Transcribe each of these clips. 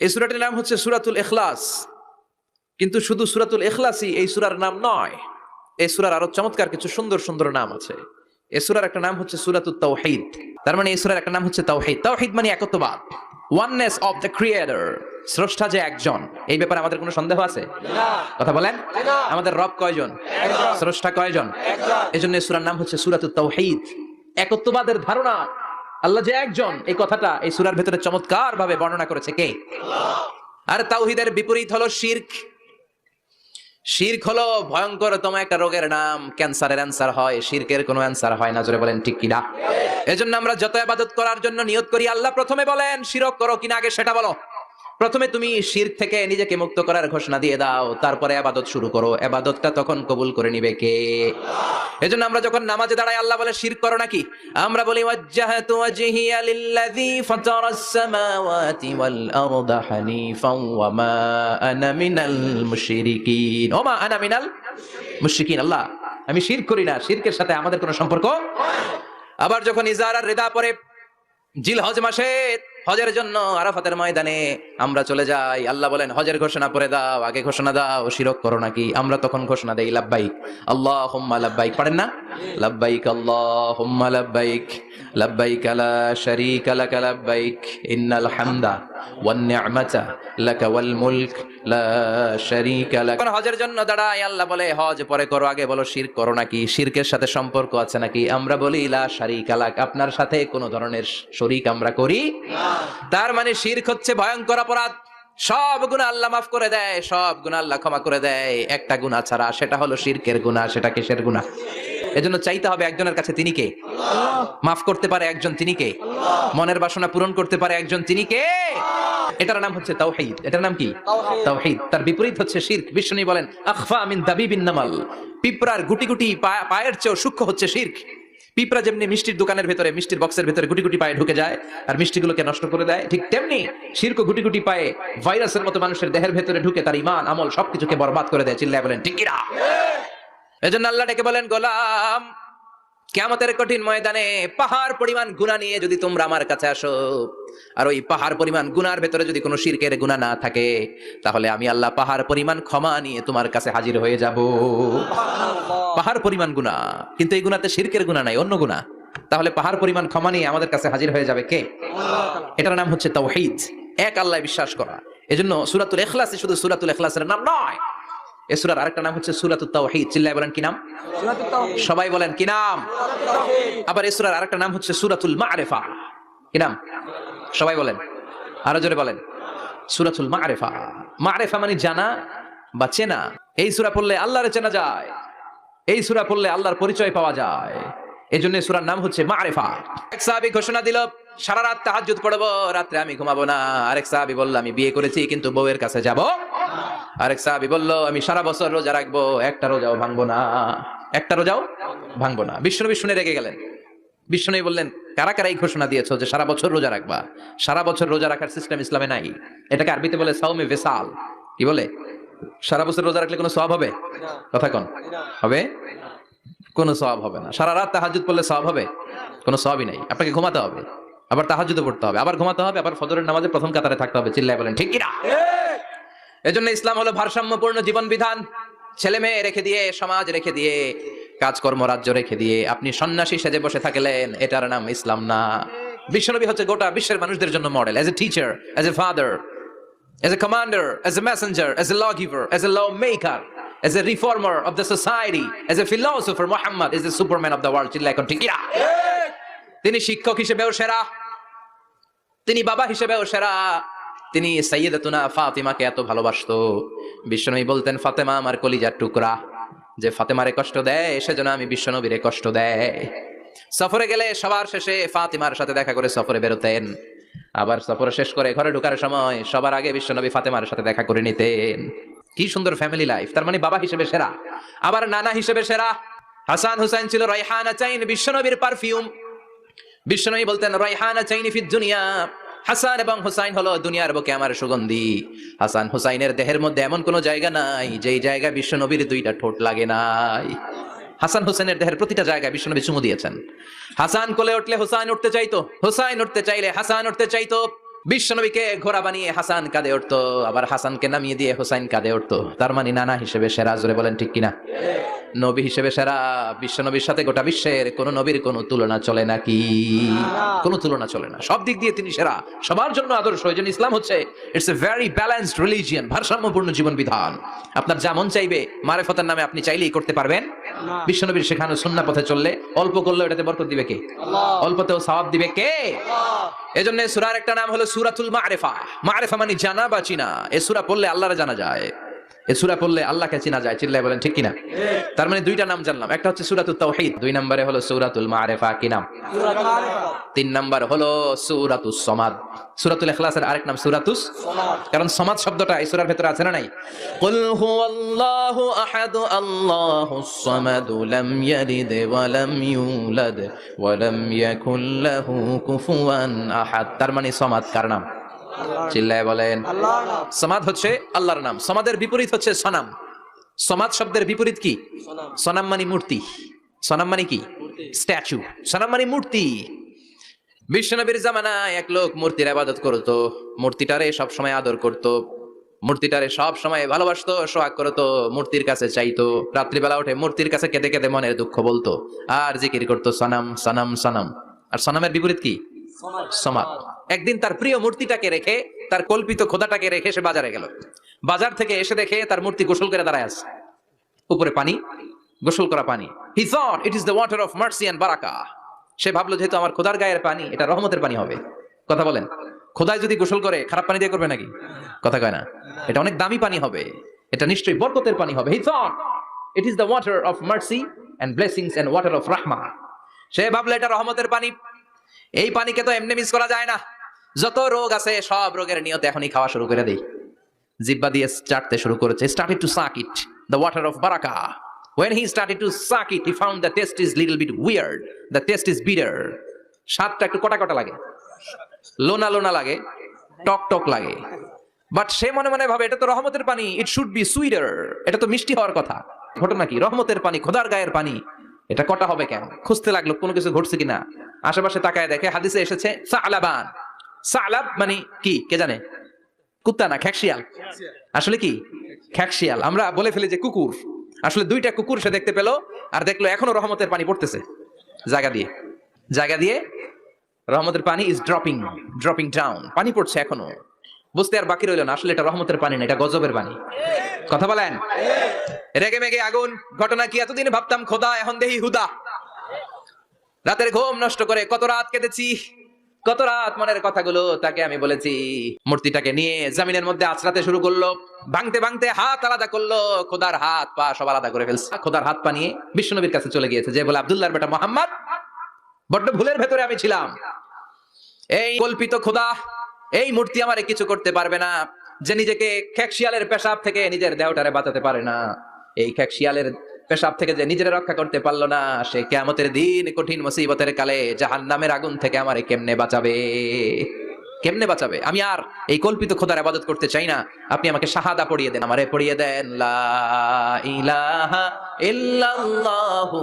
এই সূরাটির নাম হচ্ছে সূরাতুল ইখলাস। কিন্তু শুধু সূরাতুল ইখলাসই এই সূরার নাম নয়। এই সূরার আরো চমৎকার কিছু সুন্দর সুন্দর নাম আছে। এই সূরার একটা নাম হচ্ছে সূরাতুত তাওহীদ। তার মানে এই সূরার একটা নাম হচ্ছে তাওহীদ। তাওহীদ মানে একত্ববাদ, ওয়াননেস অফ দ্য ক্রিয়েটর। স্রষ্টা যে একজন, এই ব্যাপারে আমাদের কোনো সন্দেহ আছে? কথা বলেন। আমাদের রব কয়জন? স্রষ্টা কয়জন? এজন্য এই সূরার নাম হচ্ছে সূরাতুত তাওহীদ। একত্ববাদের ধারণা, আল্লাহ যে একজন, এই কথাটা এই সূরার ভেতরে চমৎকার ভাবে বর্ণনা করেছে কে? আর তাওহীদের বিপরীত হলো শিরক। শিরক হলো ভয়ঙ্করতম একটা রোগের নাম। ক্যান্সারের অ্যান্সার হয়, শিরকের কোনো অ্যান্সার হয় না। জোরে বলেন ঠিক কিনা? এজন্য আমরা যত ইবাদত করার জন্য নিয়ত করি, আল্লাহ প্রথমে বলেন শিরক করো কিনা আগে সেটা বলো। প্রথমে তুমি শিরক থেকে নিজেকে মুক্ত করার ঘোষণা দিয়ে দাও, তারপরে ইবাদত শুরু করো। ইবাদতটা তখন কবুল করে নিবে কে? এজন্য আমরা যখন নামাজে দাঁড়াই, আল্লাহ বলে শিরক করো নাকি? আমরা বলি ওয়াজ্জাহাতু ওয়াজহিয়া লিল্লাযী ফাতারাস সামাওয়াতি ওয়াল আরদা হানিফাও ওয়া মা আনা মিনাল মুশরিকিন। ওয়া মা আনা মিনাল মুশরিকিন। আল্লাহ, আমি শিরক করি না, শিরকের সাথে আমাদের কোনো সম্পর্ক। আবার যখন ইজার আর রিদা পরে জিলহজ মাসে হজের জন্য আরাফাতের ময়দানে আমরা চলে যাই, আল্লাহ বলেন হজের ঘোষণা পরে দাও, আগে ঘোষণা দাও শিরক করো নাকি। আমরা তখন ঘোষণা দেই লাব্বাইক আল্লাহুম্মা লাব্বাইক। পারেন না? লাব্বাইক আল্লাহুম্মা লাব্বাইক, লাব্বাইক লা শারীকা লাক লাব্বাইক, ইন্নাল হামদা ওয়ান নি'মাতা লাকা ওয়াল মুলক লা শারীকা লাক। হজের জন্য দাঁড়াই, আল্লাহ বলে হজ পরে করো, আগে বলো শিরক করো নাকি, শিরকের সাথে সম্পর্ক আছে নাকি। আমরা বলি লা শারীকা লাক, আপনার সাথে কোনো ধরনের শরীক আমরা করি না। তার মানে শিরক হচ্ছে ভয়ঙ্কর অপরাধ। সব গুনাহ আল্লাহ মাফ করে দেয়, সব গুনাহ আল্লাহ ক্ষমা করে দেয়, একটা গুনাহ ছাড়া, সেটা হলো শিরকের গুনাহ। সেটা কিসের গুনাহ? এজন্য চাইতে হবে একজনের কাছে, তিনি কে? মাফ করতে পারে একজন, তিনি কে? মনের বাসনা পূরণ করতে পারে একজন, তিনি কে? এটার নাম হচ্ছে তাওহীদ। এটার নাম কি? তাওহীদ। তার বিপরীত হচ্ছে শিরক। বিষ্ণু বলেন আখফা মিন দাবিবিন নামাল, পিঁপড়ার গুটি গুটি পায়ের চেয়েও সূক্ষ্ম হচ্ছে শিরক। পিঁপড়া যেমনি মিষ্টির দোকানের ভেতরে, মিষ্টির বক্সের ভেতরে গুটি গুটি পায়ে ঢুকে যায় আর মিষ্টিগুলোকে নষ্ট করে দেয়, ঠিক তেমনি শিরক গুটি গুটি পায়ে ভাইরাসের মতো মানুষের দেহের ভেতরে ঢুকে তার ঈমান আমল সবকিছুকে বরবাদ করে দেয়। চিল্লায় বলেন ঠিক কিনা? এজন্য আল্লাহ ডেকে বলেন গোলাম, কিয়ামতের কঠিন ময়দানে পাহাড় পরিমাণ গুনাহ নিয়ে যদি তোমরা আমার কাছে আসো, আর ওই পাহাড় পরিমাণ গুনার ভেতরে যদি কোনো শিরকের গুনাহ না থাকে, তাহলে আমি আল্লাহ পাহাড় পরিমাণ ক্ষমা নিয়ে তোমার কাছে হাজির হয়ে যাব। পাহাড় পরিমাণ গুনাহ, কিন্তু এই গুনাতে শিরকের গুনাহ নাই, অন্য গুনাহ। তাহলে পাহাড় পরিমাণ ক্ষমা নিয়ে আমাদের কাছে হাজির হয়ে যাবে কে? এটার নাম হচ্ছে তাওহীদ, এক আল্লাহ বিশ্বাস করা। এজন্য সূরাতুল ইখলাস শুধু সূরাতুল ইখলাসের নাম নয়, এই সূরার আরেকটা নাম হচ্ছে সূরাতুত তাওহীদ। চিল্লায় বলেন কি নাম? সবাই বলেন কি নাম? আবার এই সূরার আরেকটা নাম হচ্ছে সূরাতুল মা'রিফা। কি নাম? সবাই বলেন, আরো জোরে বলেন। সূরাতুল মা'রিফা। মা'রিফা মানে জানা বা চেনা। এই সূরা পড়লে আল্লাহরে চেনা যায়, এই সূরা পড়লে আল্লাহর পরিচয় পাওয়া যায়। এজন্য সূরার নাম হচ্ছে মা'রিফা। এক সাহাবী ঘোষণা দিল সারা রাত তাহাজ্জুদ পড়ব, রাতে আমি ঘুমাবো না। আরেক সাহাবী বলল আমি বিয়ে করেছি কিন্তু বউয়ের কাছে যাব। আরেক সাহাবী বলল আমি সারা বছর রোজা রাখবো, একটা রোজাও ভাঙবো না, একটা রোজাও ভাঙবো না। বিশ্বনবী শুনে রেগে গেলেন। বিশ্বনবী বললেন কারা কারা এই ঘোষণা দিয়েছো যে সারা বছর রোজা রাখবা? সারা বছর রোজা রাখার সিস্টেম ইসলামে নাই। এটাকে আরবিতে বলে সাওমে ভিসাল। কি বলে? সারা বছর রোজা রাখলে কোনো সওয়াব হবে? কথা কোন হবে? কোনো সওয়াব হবে না। সারা রাত তাহাজ্জুদ পড়লে সওয়াব হবে? কোনো সওয়াবই নাই। আপনাকে ঘুমাতে হবে, আবার তাহাজ্জুদও পড়তে হবে, আবার ঘুমাতে হবে, আবার ফজরের নামাজে প্রথম কাতারে থাকতে হবে। চিল্লায় বলেন ঠিক কিনা? এজন্য ইসলাম হলো ভারসাম্যপূর্ণ জীবন বিধান। ছেলে মেয়ে রেখে দিয়ে, সমাজ রেখে দিয়ে, কাজকর্ম রাজ্য রেখে দিয়ে আপনি সন্ন্যাসী সেজে বসে থাকলেন, এটার নাম ইসলাম না। বিশ্বনবী হচ্ছে গোটা বিশ্বের মানুষদের জন্য model. As a teacher, as a father, as a commander, as a messenger, as a lawgiver, as a lawmaker, as a reformer of the society, as a philosopher, Muhammad is the superman of the world. চিল্লায় এখন ঠিক কিনা? তিনি শিক্ষক হিসেবেও সেরা, তিনি বাবা হিসেবেও সেরা। তিনি সাইয়্যিদাতুনা ফাতিমাকে এত ভালোবাসতো, বিশ্বনবী বলতেন ফাতেমা আমার কলিজার টুকরা, যে ফাতেমারে কষ্ট দেয় সেজন্য আমি বিশ্বনবীরে কষ্ট দেয়। সফরে গেলে সবার শেষে ফাতিমার সাথে দেখা করে সফরে বেরোতেন, আবার সফর শেষ করে ঘরে ঢোকার সময় সবার আগে বিশ্বনবী ফাতেমার সাথে দেখা করে নিতেন। কি সুন্দর ফ্যামিলি লাইফ। তার মানে বাবা হিসেবে সেরা, আবার নানা হিসেবে সেরা। হাসান হুসাইন ছিল রাইহানা চাইন, বিশ্বনবীর পারফিউম। বিশ্বনবী বলতেন রাইহানা চাইনি ফিদ দুনিয়া, হাসান এবং হুসাইন হলো দুনিয়ার বুকে আমার সুগন্ধি। হাসান হুসাইনের দেহের মধ্যে এমন কোন জায়গা নাই যেই জায়গায় বিশ্বনবীর দুইটা ঠোঁট লাগে নাই। হাসান হুসাইনের দেহের প্রতিটা জায়গায় বিশ্বনবী চুমু দিয়েছেন। হাসান কোলে উঠলে হুসাইন উঠতে চাইতো, হুসাইন উঠতে চাইলে হাসান উঠতে চাইতো। বিশ্বনবীকে ঘোড়া বানিয়ে হাসান কাঁধে উঠতো, আবার হাসানকে নামিয়ে দিয়ে হোসাইন কাঁধে উঠতো। তার মানে নানা হিসেবে সেরা, জোরে বলেন ঠিক কিনা? নবী হিসেবে সেরা। বিশ্বনবীর সাথে গোটা বিশ্বের কোন নবীর কোনো তুলনা চলে নাকি? কোনো তুলনা চলে না, সব দিক দিয়ে তিনি সেরা, সবার জন্য আদর্শ। এই জন্য ইসলাম হচ্ছে it's a very balanced religion, ভারসাম্যপূর্ণ জীবন বিধান। আপনার যেমন চাইবে মারেফতের নামে আপনি চাইলেই করতে পারবেন। বিশ্বনবীর শেখানো সুন্নাহ পথে চললে অল্প করলেও এটাতে বরকত দিবে কে? অল্পতেও সওয়াব দিবে কে? এজন্য সূরার একটা নাম হলো সূরাতুল মারিফা। মারিফা মানে জানা বা চিনা। এই সূরা পড়লে আল্লাহরে জানা যায়, এই সূরা পড়লে আল্লাহকে চিনা যায়। চিল্লায় বলেন ঠিক কিনা? তার মানে দুইটা নাম জানলাম, একটা হচ্ছে সূরাতুত তাওহীদ, দুই নম্বরে হলো সূরাতুল মারিফা। কি নাম? তিন নম্বর হলো সূরাতুস সামাদ। সূরাতুল ইখলাসের আরেক নাম সূরাতুস সামাদ, কারণ সামাদ শব্দটা এই সূরার ভিতরে আছে না নাই? কুল হুয়াল্লাহু আহাদ আল্লাহুস সামাদ লাম ইয়ালিদ ওয়া লাম ইউলাদ ওয়া লাম ইয়াকুল লাহু কুফুয়ান আহাদ। তার মানে সামাদ কার নাম? চিল্লায় বলেন। সামাদ হচ্ছে আল্লাহর নাম। সামাদের বিপরীত হচ্ছে সনাম। সামাদ শব্দের বিপরীত কি? সনাম মানে মূর্তি। সনাম মানে কি? স্ট্যাচু। সনাম মানে মূর্তি। বিশ্বনবীর জামানায় এক লোক মূর্তির ইবাদত করত, মূর্তিটারে সব সময় আদর করত, মূর্তিটারে সব সময় ভালোবাসতো, সোহাগ করতো, মূর্তির কাছে চাইতো। রাত্রিবেলা উঠে মূর্তির কাছে কেঁদে কেঁদে মনের দুঃখ বলতো আর জিকির করতো সনাম সনাম সনাম। আর সনামের বিপরীত কি? সমাদ। একদিন তার প্রিয় মূর্তিটাকে রেখে, তার কল্পিত খোদাটাকে রেখে সে বাজারে গেল। বাজার থেকে এসে দেখে তার মূর্তি গোসল করে দাঁড়ায় আছে, উপরে পানি, গোসল করা পানি। He thought it is the water of mercy and barakah. সে ভাবলো যেহেতু আমার খোদার গায়ের পানি, এটা রহমতের পানি হবে। কথা বলেন, খোদায় যদি গোসল করে খারাপ পানি দিয়ে করবে নাকি? কথা কয় না, এটা অনেক দামি পানি হবে, এটা নিশ্চয়ই বরকতের পানি হবে। He thought it is the water of mercy and blessings and water of rahmah. সে ভাবলো এটা রহমতের পানি, এই পানিকে তো এমনি মিস করা যায় না। যত রোগ আছে সব রোগের নিয়তে এখনই খাওয়া শুরু করে দেই। জিহ্বা দিয়ে চাটতে শুরু করেছে, started to suck it, the water of barakah. When he started to suck it, he found the taste is little bit weird. The taste is bitter. স্বাদটা একটু কটা কটা লাগে, লোনা লোনা লাগে, টক টক লাগে। বাট সে মনে মনে ভাবে এটা তো রহমতের পানি, ইট শুড বি সুইটার, এটা তো মিষ্টি হওয়ার কথা। ঘটনা কি? রহমতের পানি, খোদার গায়ের পানি, এটা কটা হবে কেন? খুঁজতে লাগলো কোনো কিছু ঘটছে কিনা। আশেপাশে তাকায় দেখে হাদিসে এসেছে সালাবান। সালাব মানে কি কে জানে? কুত্তা না, খ্যাকশিয়াল। আসলে কি? খ্যাকশিয়াল। আমরা বলে ফেলি যে কুকুর, আসলে দুইটা কুকুর সে দেখতে পেল, আর দেখলো এখনো রহমতের পানি পড়তেছে জায়গা দিয়ে, জায়গা দিয়ে রহমতের পানি ইজ ড্রপিং ডাউন, পানি পড়ছে এখনো। বুঝতে আর বাকি রইল না, আসলে এটা রহমতের পানি না, এটা গজবের পানি। কথা বলেন। রেগে মেগে আগুন। ঘটনা কি? এতদিন ভাবতাম খোদা, এখন দেখি হুদা। রাতের ঘুম নষ্ট করে কত রাত কেঁদেছি, কত রাত মনের কথাগুলো তাকে আমি বলেছি। মূর্তিটাকে নিয়ে জমিনের মধ্যে আছড়াতে শুরু করলো, ভাঙতে ভাঙতে হাত আলাদা করলো, খোদার হাত পা সব আলাদা করে ফেলছে। খোদার হাত পা নিয়ে বিশ্বনবীর কাছে চলে গিয়েছে, যে বলে আব্দুল্লাহর বেটা মুহাম্মদ, বড্ড ভুলের ভেতরে আমি ছিলাম। এই কল্পিত খোদা, এই মূর্তি আমারে কিছু করতে পারবে না। যে নিজেকে খ্যাকশিয়ালের পেশাব থেকে নিজের দেহটারে বাঁচাতে পারে না, এই খ্যাকশিয়ালের পেশাব থেকে যে নিজের রক্ষা করতে পারলো না, সে কিয়ামতের দিন কঠিন মুসিবতের কালে জাহান্নামের আগুন থেকে আমারে কেমনে বাঁচাবে? কেমনে বাঁচাবে? আমি আর এই কল্পিত খোদার ইবাদত করতে চাই না। আপনি আমাকে শাহাদা পড়িয়ে দেন, আমারে পড়িয়ে দেন লা ইলাহা ইল্লাল্লাহু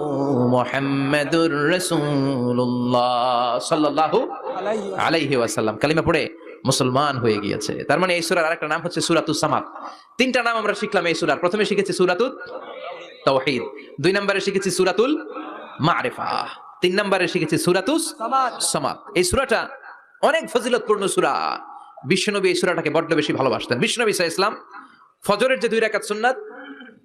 মুহাম্মাদুর রাসূলুল্লাহ সাল্লাল্লাহু আলাইহি ওয়াসাল্লাম। কালিমা পড়ে মুসলমান হয়ে গিয়েছে। তার মানে এই সূরার আরেকটা নাম হচ্ছে সূরাতুস সামাদ। তিনটা নাম আমরা শিখলাম এই সূরার। প্রথমে শিখেছি সূরাতুত তাওহীদ, দুই নম্বরে শিখেছি সূরাতুল মারিফা, তিন নম্বরে শিখেছি সূরাতুস সামাদ। এই সূরাটা অনেক ফজিলতপূর্ণ সূরা। বিশ্বনবী এই সূরাটাকে বড্ড বেশি ভালোবাসতেন। বিশ্বনবী সাল্লাল্লাহু আলাইহি ওয়াসাল্লাম ফজরের যে 2 রাকাত সুন্নাত,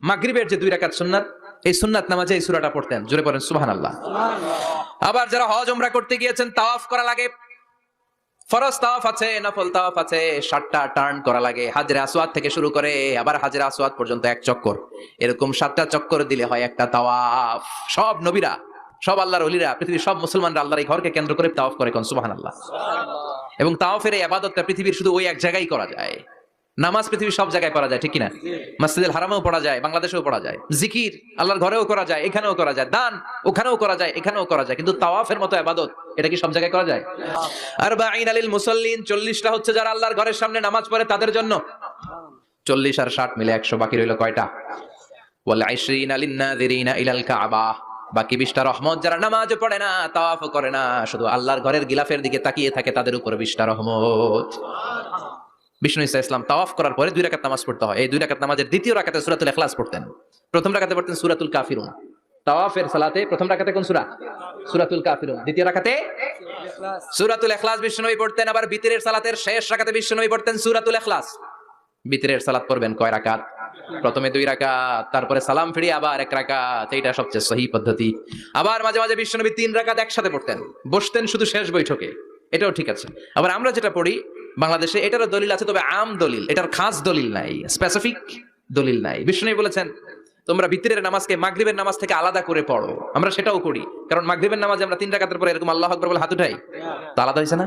মাগরিবের যে 2 রাকাত সুন্নাত, এই সুন্নাত নামাজে এই সূরাটা পড়তেন। জোরে পড়েন সুবহানাল্লাহ। আবার যারা হজ উমরা করতে গিয়েছেন, তাওয়াফ করা লাগে, ফরজ তাওয়াফ আছে, নফল তাওয়াফ আছে, 7টা টার্ন করা লাগে। হাজরে আসওয়াদ থেকে শুরু করে আবার হাজরে আসওয়াদ পর্যন্ত 1 চক্কর, এরকম 7টা চক্কর দিলে হয় একটা তাওয়াফ। সব নবীরা, সব আল্লাহর ওলিরা, পৃথিবীর সব মুসলমানরা আল্লাহর এই ঘরকে কেন্দ্র করে তাওয়াফ করে, কোন সুবহানাল্লাহ। এবং তাওয়াফের এই ইবাদতটা পৃথিবীর শুধু ওই এক জায়গায় করা যায়। নামাজ পৃথিবীর সব জায়গায় পড়া যায়, ঠিক কিনা? মসজিদুল হারামেও পড়া যায়, বাংলাদেশেও পড়া যায়। জিকির আল্লাহর ঘরেও করা যায়, এখানেও করা যায়। দান ওখানেও করা যায়, এখানেও করা যায়। কিন্তু তাওয়াফের মতো ইবাদত, এটা কি সব জায়গায় করা যায়? আরবাঈন লিল মুসাল্লিন, 40টা হচ্ছে যারা আল্লাহর ঘরের সামনে নামাজ পড়ে তাদের জন্য। 40 আর 60 মিলে 100, বাকি রইল কয়টা? ওয়াল 20 লিন নাযিরিনা ইলাল কাবা, বাকি 20টা রহমত যারা নামাজও পড়ে না, তাওয়াফও করে না, শুধু আল্লাহর ঘরের গিলাফের দিকে তাকিয়ে থাকে, তাদের উপর 20টা রহমত। বিষ্ণু ইসা ইসলাম তাওয়াফ করার পরে 2 রাকাত নামাজ পড়তে হয়। এই 2 রাকাত নামাজের দ্বিতীয় রাকাতে সূরাতুল ইখলাস পড়তেন, প্রথম রাকাতে পড়তেন সূরাতুল কাফিরুন। তাওয়াফের সালাতে প্রথম রাকাতে কোন সূরা? সূরাতুল কাফিরুন। দ্বিতীয় রাকাতে সূরাতুল ইখলাস বিষ্ণুনবী পড়তেন। আবার বিতরের সালাতের শেষ রাকাতে বিষ্ণুনবী পড়তেন সূরাতুল ইখলাস। বিতরের সালাত পড়বেন কয় রাকাত? প্রথমে 2 রাকাত, তারপরে সালাম ফিরিয়ে আবার 1 রাকাত। এইটা সবচেয়ে সহিহ পদ্ধতি। আবার মাঝে মাঝে বিষ্ণুনবী 3 রাকাত একসাথে পড়তেন, বসতেন শুধু শেষ বৈঠকে, এটাও ঠিক আছে। আবার আমরা যেটা পড়ি বাংলাদেশে, এটারও দলিল আছে, তবে আম দলিল, এটার খাস দলিল নাই, স্পেসিফিক দলিল নাই। বিষ্ণুনবী বলেছেন তোমরা বিতরের নামাজকে মাগরিবের নামাজ থেকে আলাদা করে পড়ো। আমরা সেটাও করি, কারণ মাগরিবের নামাজে আমরা 3 রাকাতের পরে এরকম আল্লাহু আকবার বলে হাত উঠাই, তা আলাদা হইছে না?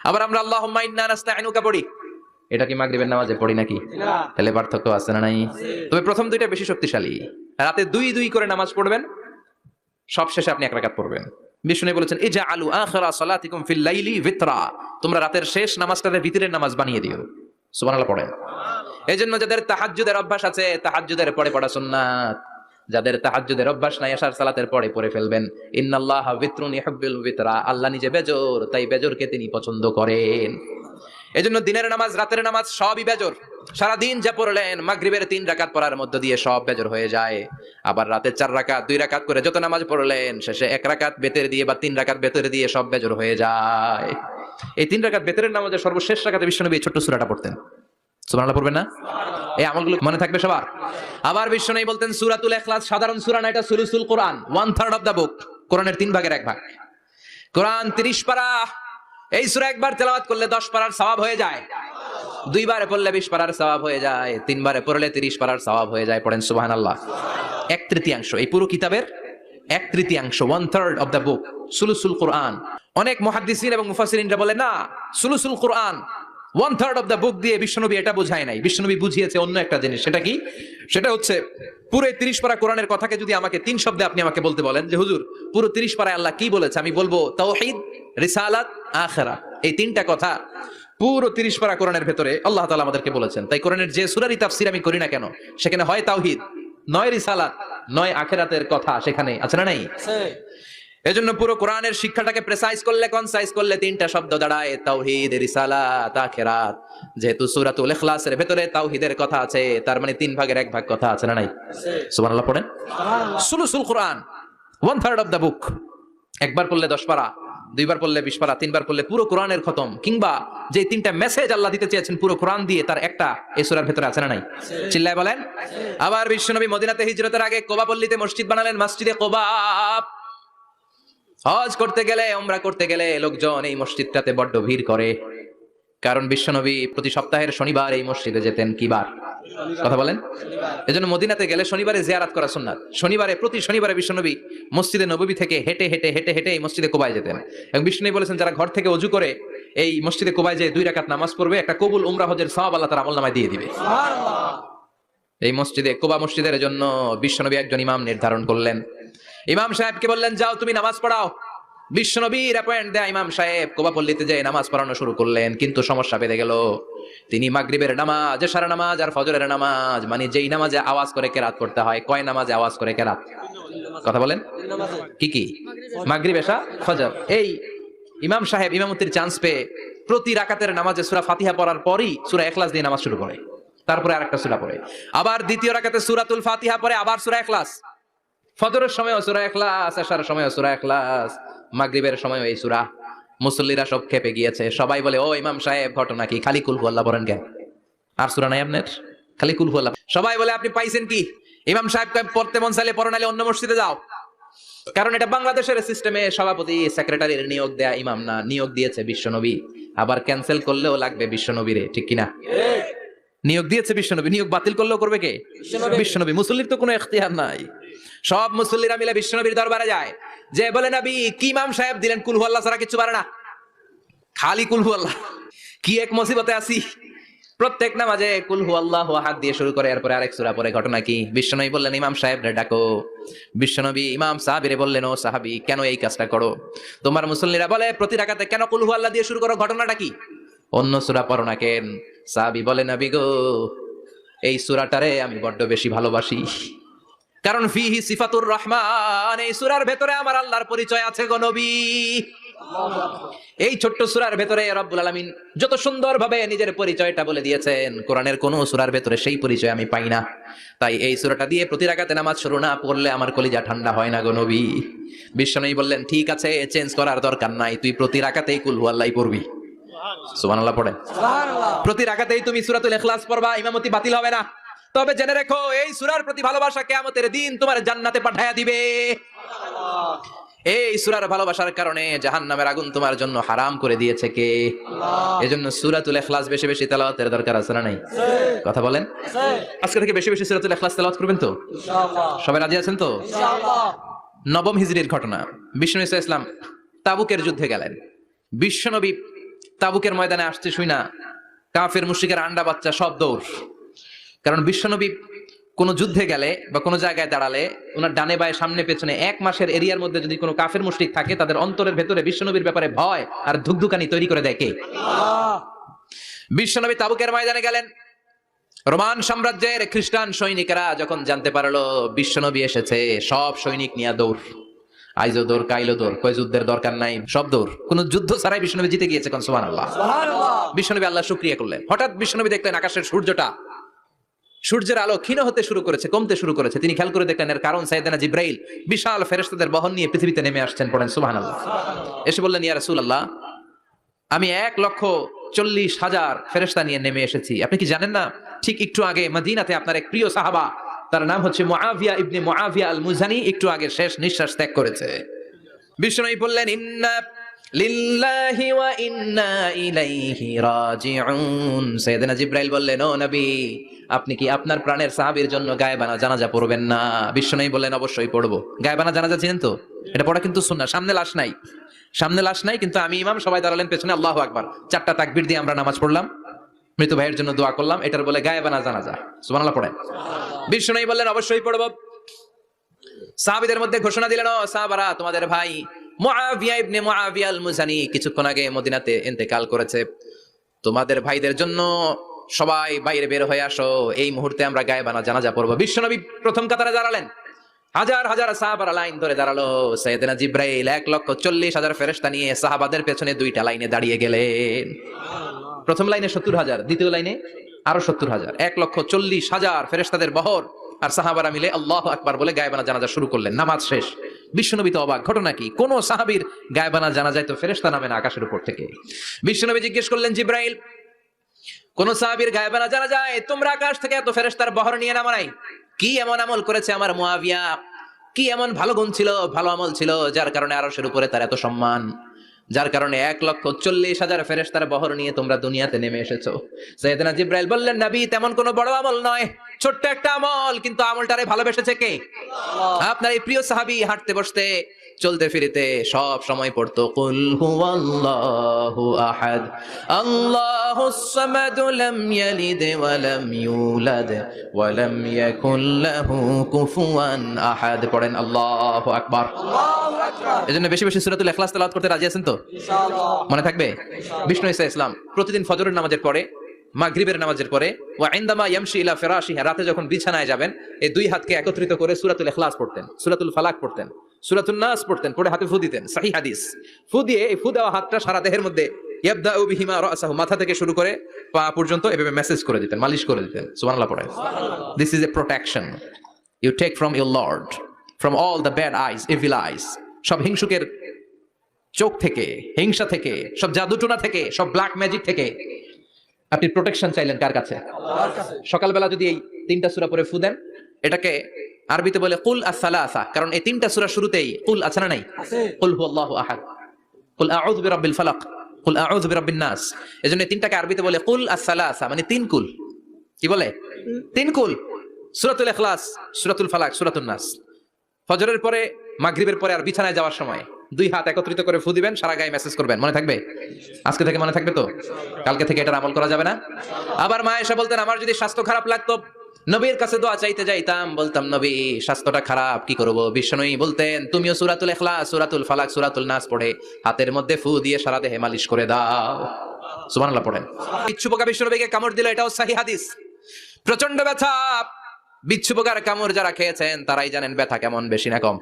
আবার আমরা আল্লাহুম্মা ইন্না নাস্তাইনুকা পড়ি, এটা কি মাগরিবের নামাজে পড়ি নাকি? তাহলে পার্থক্য আছে না নাই? তবে প্রথম 2টা বেশি শক্তিশালী। রাতে 2 করে নামাজ পড়বেন, সব শেষে আপনি 1 রাকাত পড়বেন। বিষ্ণু বলেছেন ইজআলু আখিরা সালাতিকুম ফিল লাইলি ভিতরা, তোমরা রাতের শেষ নামাজটাকে ভিতরের নামাজ বানিয়ে দিও। সুবহানাল্লাহ পড়েন। এজন্য যাদের তাহাজ্জুদের অভ্যাস আছে, তাহাজ্জুদের পরে পড়া সুন্নাত। যাদের তাহাজ্জুদের অভ্যাস নাই, আশার সালাতের পরে পড়ে ফেলবেন। ইন্নাল্লাহা ভিতরুন ইউহিব্বুল ভিতরা, আল্লাহ নিজে বেজর, তাই বেজরকে তিনি পছন্দ করেন। এজন্য দিনের নামাজ রাতের নামাজ সবই বেজর। সারা দিন যা পড়লেন মাগরিবের 3 রাকাত পড়ার মধ্য দিয়ে সব বেজর হয়ে যায়। আবার রাতে 4 রাকাত 2 রাকাত করে যত নামাজ পড়লেন, শেষে 1 রাকাত বেতের দিয়ে বা 3 রাকাত বেতের দিয়ে সব বেজর হয়ে যায়। এই 3 রাকাত বেতের নামাজের সর্বশেষ রাকাতে বিষ্ণুনবী ছোট্ট সূরাটা পড়তেন। সুবহানাল্লাহ পড়বেন না? এই আমলগুলো মনে থাকবে সবার। আবার বিষ্ণুনবী বলতেন সূরাতুল ইখলাস সাধারণ সূরা না, এটা সুলুসুল কোরআন, 1/3 অফ দা বুক। কোরআনের 3 ভাগের 1 ভাগ। কোরআন 30 পারা। এই সূরা একবার তেলাওয়াত করলে 10 পারার সওয়াব হয়ে যায়, 2 বারে পড়লে 20 পারার সওয়াব হয়ে যায়, 3 বারে পড়লে 30 পারার সওয়াব হয়ে যায়। পড়েন সুবহানাল্লাহ। 1/3 এই পুরো কিতাবের 1/3, 1/3 অফ দা বুক সুলুসুল কোরআন। অনেক মুহাদ্দিসিন এবং মুফাসসিরিনরা বলে না, সুলুসুল কোরআন 1/3 অফ দা বুক দিয়ে বিশ্বনবী এটা বোঝায় নাই। বিশ্বনবী বুঝিয়েছে অন্য একটা জিনিস। সেটা কি? সেটা হচ্ছে পুরো 30 পারা কোরআনের কথাকে যদি আমাকে 3 শব্দে আপনি আমাকে বলতে বলেন যে হুজুর পুরো 30 পারায় আল্লাহ কি বলেছে, আমি বলবো তাওহীদ, রিসালাত, আখিরা। এই 3টা কথা পুরো 30 পারা কোরআনের ভেতরে আল্লাহ তাআলা আমাদেরকে বলেছেন। তাই কোরআনের যে সূরারই তাফসীর আমি করি না কেন, সেখানে হয় তাওহীদ, নয় রিসালাত, নয় আখিরাতের কথা সেখানে আছে না নাই? এজন্য পুরো কোরআনের শিক্ষাটাকে প্রেসাইজ করলে, কনসাইজ করলে 3টা শব্দ দাঁড়ায়, তাওহীদ, রিসালাত, আখিরাত। যেহেতু সূরাতুল ইখলাসের ভেতরে তাওহীদের কথা আছে, তার মানে 3 ভাগের 1 ভাগ কথা আছে না নাই? সুবহানাল্লাহ পড়েন। সুলুসুল কোরআন 1/3 অফ দা বুক। একবার পড়লে 10 পারা, 2 বার পড়লে 20 পারা, 3 বার পড়লে পুরো কোরআনের খতম। কিংবা যে 3টা মেসেজ আল্লাহ দিতে চেয়েছেন পুরো কোরআন দিয়ে, তার একটা এই সূরার ভেতরে আছে না নাই? চিল্লায় বলেন। আবার বিশ্বনবী মদিনাতে হিজরতের আগে কোবা পল্লীতে মসজিদ বানালেন, মসজিদে কোবা। হজ করতে গেলে, উমরা করতে গেলে লোকজন এই মসজিদটাতে বড্ড ভিড় করে, কারণ বিশ্বনবী প্রতি সপ্তাহের শনিবার এই মসজিদে যেতেন। কি বার? কথা বলেন। এজন্য মদিনাতে গেলে শনিবারে জিয়ারাত করা সুন্নাত। প্রতি শনিবারে বিশ্বনবী মসজিদে নববী থেকে হেঁটে হেঁটে হেঁটে হেঁটে এই মসজিদে কোবায় যেতেন। এবং বিষ্ণুনবী বলেছেন যারা ঘর থেকে ওযু করে এই মসজিদে কোবায় যে 2 রাকাত নামাজ পড়বে, একটা কবুল উমরা হজের সওয়াব আল্লাহ তাআলা আমলনামায় দিয়ে দিবে। এই মসজিদে কোবা মসজিদের জন্য বিশ্বনবী একজন ইমাম নির্ধারণ করলেন। ইমাম সাহেবকে বললেন যাও তুমি নামাজ পড়াও। বিশ্বনবীর অ্যাপয়েন্ট দেয়া ইমাম সাহেব কোবা পল্লীতে যে নামাজ পড়ানো শুরু করলেন, কিন্তু সমস্যা বেড়ে গেল। তিনি মাগরিবের নামাজ, এশার নামাজ আর ফজরের নামাজ, মানে যেই নামাজে আওয়াজ করে কেরাত করতে হয়, কয় নামাজে আওয়াজ করে কেরাত? কথা বলেন। কি কি? মাগরিব, এশা, ফজর। এই ইমাম সাহেব ইমামতির চান্স পেয়ে প্রতি রাকাতের নামাজে সূরা ফাতিহা পড়ার পরই সূরা ইখলাস দিয়ে নামাজ শুরু করে, তারপরে আরেকটা সূরা পড়ে, আবার দ্বিতীয় রাকাতে সূরাতুল ফাতিহা পড়ে, আবার সূরা ইখলাস। ফজরের সময় সূরা ইখলাস, এশার সময় সূরা ইখলাস, মাগরিবের সময় এই সূরা। মুসল্লিরা সব খেপে গিয়েছে। সবাই বলে ও ইমাম সাহেব ঘটনা কি? খালি কুল হুয়াল্লাহ পড়েন কেন? আর সূরা নাই আপনার? খালি কুল হুয়াল্লাহ। সবাই বলে আপনি পাইছেন কি? ইমাম সাহেব পড়তে মন চাইলে পড়ো, নাইলে অন্য মসজিদে যাও। কারণ এটা বাংলাদেশের সিস্টেমে সভাপতি সেক্রেটারির নিয়োগ দেয়া ইমাম না, নিয়োগ দিয়েছে বিশ্বনবী। আবার ক্যান্সেল করলেও লাগবে বিশ্বনবীরে, ঠিক কিনা? নিয়োগ দিয়েছে বিশ্বনবী, নিয়োগ বাতিল করলেও করবে কে? বিশ্বনবী। মুসল্লির তো কোনো ইখতিয়ার নাই। সব মুসল্লিরা মিলে বিশ্বনবীর দরবারে যায়, যে বলে নবী কি ইমাম সাহেব দিলেন, কুল হুয়াল্লাহ ছাড়া কিছু পারে না, খালি কুল হুয়াল্লাহ। কি এক মুসিবতে আছি, প্রত্যেক নামাজে কুল হুয়াল্লাহু আহাদ দিয়ে শুরু করে, এরপরে আরেক সূরা পড়ে। ঘটনা কি? বিশ্বনবী বললেন ইমাম সাহেবরে ডাকো। বিশ্বনবী ইমাম সাহাবীরে বললেন ও সাহাবী কেন এই কাজটা করো? তোমার মুসল্লিরা বলে প্রতি রাকাতে কেন কুল হুয়াল্লাহ দিয়ে শুরু করো, ঘটনাটা কি? অন্য সূরা পড়ো না কেন? সাহাবী বলে নবী গো এই সূরাটারে আমি বড্ড বেশি ভালোবাসি, কারণ ফিহি সিফাতুর রহমান, এই সূরার ভেতরে আমার আল্লাহর পরিচয় আছে গো নবী। এই ছোট্ট সূরার ভেতরে রব্বুল আলামিন যত সুন্দরভাবে নিজের পরিচয়টা বলে দিয়েছেন, কোরআনের কোন সূরার ভেতরে সেই পরিচয় আমি পাই না। তাই এই সূরাটা দিয়ে প্রতি রাকাতে নামাজ শুরু না পড়লে আমার কলিজা ঠান্ডা হয় না গো নবী। বিশ্বনবী বললেন, ঠিক আছে, চেঞ্জ করার দরকার নাই, তুই প্রতি রাকাতেই কুল হুয়াল্লাহই পড়বি। সুবহানাল্লাহ পড়েন। প্রতি রাকাতেই তুমি সূরাতুল ইখলাস পড়বা, ইমামতি বাতিল হবে না। তবে জেনে রেখো, এই সূরার প্রতি ভালোবাসা কিয়ামতের দিন তোমার জান্নাতে পাঠায়া দিবে। এই সূরার ভালোবাসার কারণে জাহান্নামের আগুন তোমার জন্য হারাম করে দিয়েছে কে? এজন্য সূরাতুল ইখলাস বেশি বেশি তেলাওয়াতের দরকার আছে না নাই? কথা বলেন। আজকে থেকে বেশি বেশি সূরাতুল ইখলাস তেলাওয়াত করবেন তো ইনশাআল্লাহ? সবাই রাজি আছেন তো ইনশাআল্লাহ? নবম হিজরির ঘটনা, বিষ্ণু ঈসা ইসলাম তাবুকের যুদ্ধে গেলেন। বিশ্বনবী তাবুকের ময়দানে আসছে শুইনা কাফের মুশরিকের আন্ডা বাচ্চা সব দৌড়। কারণ বিশ্বনবী কোন যুদ্ধে গেলে বা কোন জায়গায় দাঁড়ালে ওনার ডানে বায়ে সামনে পেছনে 1 মাসের এরিয়ার মধ্যে যদি কোনো কাফের মুশরিক থাকে, তাদের অন্তরের ভেতরে বিশ্বনবীর ব্যাপারে ভয় আর ধুকধুকানি তৈরি করে দেয় কে? বিশ্বনবী তাবুকের ময়দানে গেলেন। রোমান সাম্রাজ্যের খ্রিস্টান সৈনিকেরা যখন জানতে পারলো বিশ্বনবী এসেছে, সব সৈনিক নিয়ে দৌড়। আইজো দৌড়, কাইলো দৌড়, কয় যুদ্ধের দরকার নাই, সব দৌড়। কোন যুদ্ধ ছাড়াই বিশ্বনবী জিতে গিয়েছে, কোন সুবহানাল্লাহ। বিশ্বনবী আল্লাহ শুকরিয়া করলেন। হঠাৎ বিশ্বনবী দেখলেন আকাশের সূর্যের আলো ক্ষীণ হতে শুরু করেছে, কমতে শুরু করেছে। তিনি খেয়াল করে দেখলেন এর কারণ সাইয়েদনা জিব্রাইল বিশাল ফেরেশতাদের বহন নিয়ে পৃথিবীতে নেমে আসছেন। পড়েন সুবহানাল্লাহ। এসে বললেন, ইয়া রাসূলুল্লাহ, আমি 1,40,000 ফেরেশতা নিয়ে নেমে এসেছি। আপনি কি জানেন না, ঠিক একটু আগে মদিনাতে আপনার এক প্রিয় সাহাবা, তার নাম হচ্ছে মুআবিয়া ইবনে মুআবিয়া আল মুজানি, একটু আগে শেষ নিঃশ্বাস ত্যাগ করেছে। বিশ্বনবী বললেন, ইন্না লিল্লাহি ওয়া ইন্না ইলাইহি রাজিউন। সাইয়েদনা জিব্রাইল বললেন, ও নবী, আপনি কি আপনার প্রাণের সাহাবীর জন্য গায়েবানা জানাজা পড়বেন না? বিশ্বনবী বললেন, অবশ্যই পড়বো। গায়েবানা জানাজা চিনেন তো? এটা পড়া কিন্তু সুন্নাহ। সামনে লাশ নাই, কিন্তু আমি ইমাম, সবাই দাঁড়ালেন পেছনে, আল্লাহু আকবার, 4টা তাকবীর দিয়ে আমরা নামাজ পড়লাম, মৃত ভাইয়ের জন্য দোয়া করলাম, এটার বলে গায়েবানা জানাজা। সুবহানাল্লাহ পড়েন। বিশ্বনবী বললেন, অবশ্যই পড়ব। সাহাবীদের মধ্যে ঘোষণা দিলেন, ও সাহাবারা, তোমাদের ভাই মুআবিয়া ইবনে মুআবিয়া আল মুজানি কিছুক্ষণ আগে মদিনাতে ইন্তেকাল করেছে। তোমাদের ভাইদের জন্য সবাই বাইরে বের হয়ে আসো, এই মুহূর্তে আমরা গায়েবানা জানাজা পড়ব। বিশ্বনবী প্রথম কাতারে দাঁড়ালেন। হাজার হাজার সাহাবারা লাইন ধরে দাঁড়ালো। সাইয়েদনা জিব্রাইল 1,40,000 ফেরেশতা নিয়ে সাহাবাদের পেছনে 2টা লাইনে দাঁড়িয়ে গেলেন। প্রথম লাইনে 70,000, দ্বিতীয় লাইনে আরো 70,000, 1,40,000 ফেরেশতাদের বহর। আর সাহাবারা মিলে আল্লাহু আকবার বলে গায়েবানা জানাজা শুরু করলেন। নামাজ শেষ। বিশ্বনবী তো অবাক, ঘটনা কি? কোন সাহাবীর গায়েবানা জানাজায় তো ফেরেশতা নামে না আকাশের উপর থেকে। বিশ্বনবী জিজ্ঞেস করলেন, জিব্রাইল, কোন সাহাবীর গায়েবানা জানাজায় তোমরা আকাশ থেকে এত ফেরেশতার বহর নিয়ে নামো নাই? কি এমন আমল করেছে আমার মুআবিয়া? কি এমন ভালো গুণ ছিল, ভালো আমল ছিল, যার কারণে আরশের উপরে তার এত সম্মান, যার কারণে 1,40,000 ফেরেশতার বহর নিয়ে তোমরা দুনিয়াতে নেমে এসেছো? সাইয়েদনা জিব্রাইল বললেন, নবী, তেমন কোনো বড় আমল নয়, ছোট্ট একটা আমল, কিন্তু আমলটারে ভালোবেসেছে কে? আপনার এই প্রিয় সাহাবী হাঁটতে বসতে চলতে ফিরিতে সব সময় পড়তো, কুল হুয়াল্লাহু আহাদ আল্লাহুস সামাদ লাম ইয়ালিদ ওয়া লাম ইউলাদ ওয়া লাম ইয়াকুল লাহু কুফুয়ান আহাদ। পড়েন আল্লাহু আকবার। আল্লাহু আকবার। এজন্য বেশি বেশি সূরাতুল ইখলাস তেলাওয়াত করতে রাজি আছেন তো ইনশাআল্লাহ? মনে থাকবে? বিষ্ণু ঈসা ইসলাম প্রতিদিন ফজরের নামাজের পরে, মাগরিবের নামাজের পরে, ওয়া ইনদামা ইয়ামশি ইলা ফিরাশিহি, রাতে যখন বিছানায় যাবেন, এই 2 হাতকে একত্রিত করে সূরাতুল ইখলাস পড়তেন, সূরাতুল ফালাক পড়তেন, সূরাতুন নাস পড়তেন, পড়ে হাতে ফু দিতেন। সহিহ হাদিস। ফু দিয়ে এই ফু দেওয়া হাতটা সারা দেহের মধ্যে ইয়াবদাউ বিহিমা রাসাহু, মাথা থেকে শুরু করে পা পর্যন্ত এভাবে মেসেজ করে দিতেন, মালিশ করে দিতেন। সুবহানাল্লাহ পড়েন। This is a protection you take from your Lord, from all the bad eyes, evil eyes, সব হিংসুকের চোখ থেকে, হিংসা থেকে, সব জাদুটোনা থেকে, সব ব্ল্যাক ম্যাজিক থেকে আপনি প্রোটেকশন চাইলেন কার কাছে? আল্লাহর কাছে। সকালবেলা যদি এই 3টা সূরা পড়ে ফু দেন, এটাকে আরবিতে বলে কুল আস-সালাসা, কারণ এই 3টা সূরা শুরুতেই কুল আছে না নাই? আছে। কুল হুয়াল্লাহু আহাদ, কুল আউযু বিরাব্বিল ফালাক, কুল আউযু বিরাব্বিন নাস। এজন্য এই 3টাকে আরবিতে বলে কুল আস-সালাসা, মানে 3 কুল। কি বলে? 3 কুল। সূরাতুল ইখলাস, সূরাতুল ফালাক, সূরাতুন নাস। ফজরের পরে, মাগরিবের পরে আর বিছানায় যাওয়ার সময় 2 হাত একত্রিত করে ফু দিবেন, সারা গায়ে মেসেজ করবেন। মনে থাকবে? আজকে থেকে মনে থাকবে তো? কালকে থেকে এটার আমল করা যাবে না? আবার মা আয়েশা বলতেন, আমার যদি স্বাস্থ্য খারাপ লাগতো, নবীর কাছে দোয়া চাইতে যাইতাম, বলতাম, নবী, স্বাস্থ্যটা খারাপ, কি করব? বিশ্বনবী বলতেন, তুমিও সূরাতুল ইখলাস, সূরাতুল ফালাক, সূরাতুল নাস পড়ে হাতের মধ্যে ফু দিয়ে সারা দেহে মালিশ করে দাও। সুবহানাল্লাহ পড়েন। বিচ্ছু পোকা বিশ্বনবীকে কামড় দিল, এটাও সহিহ হাদিস। প্রচন্ড ব্যথা, বিচ্ছু পোকার কামড় যারা খেয়েছেন তারাই জানেন ব্যথা কেমন, বেশি না কম?